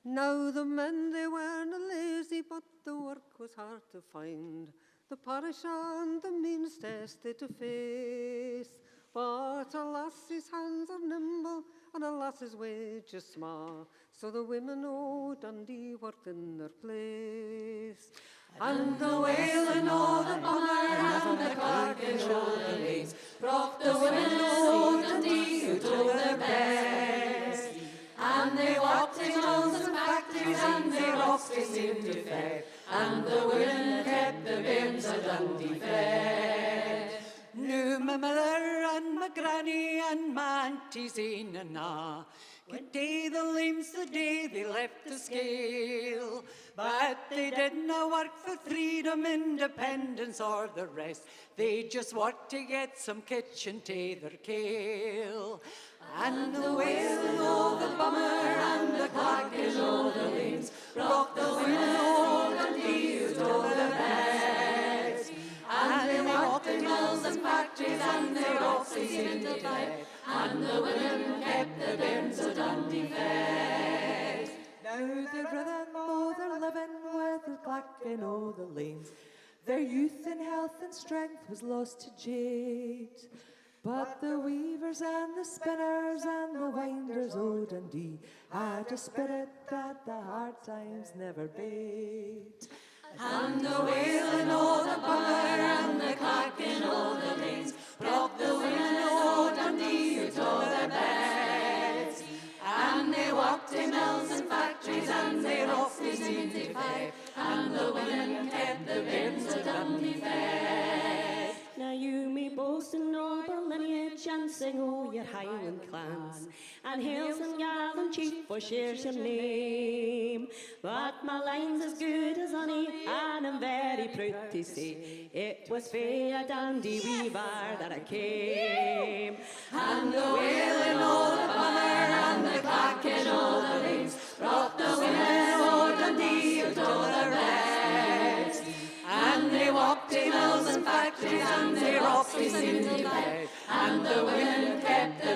Now the men, they weren't lazy, but the work was hard to find. The parish and the mainstay they to face. But a lass's hands are nimble, and a lass's wages small. So the women o' Dundee worked in their place. And the wailing o' the bummer and the clark and shoulder lace brought the women o' Dundee who told their best. And they walked in mills and factories, and they rocked they seemed to fed, and the women kept the bairns of Dundee fed. Now my mother and my granny and my aunties in and a good day the limbs the day they left the scale, but they didna work for freedom, independence or the rest. They just worked to get some kitchen to their kale. And the wailing o' the bummer and the clacking o' the lanes brought the women o' Dundee who told their best. And they walked in mills and factories, and they rocked they seemed to fed, and the women kept the bairns of Dundee fed. Now their brother and mother living with the clacking o' the lanes, their youth and health and strength was lost to jade. But the weavers and the spinners and the winders o' Dundee had a spirit that the hard times never bade. And the wailing o' the bummer and the clacking o' the lanes brought the women o' Dundee who told their best. And they walked in mills and factories, and they rocked they seemed to fed, and the women kept the bairns of Dundee fed. Now you may boast in noble lineage and sing o' your Highland clans, and hail some gallant chief for shares your name. But my line's as good as any, and I'm very proud to say it was fair Dundee weaver that I came. And the wailing o' the bummer and the clacking o' the lanes brought the women o' Dundee who told their best. And they walked in mills and factories, and they rocked they seemed to fed, and the women kept the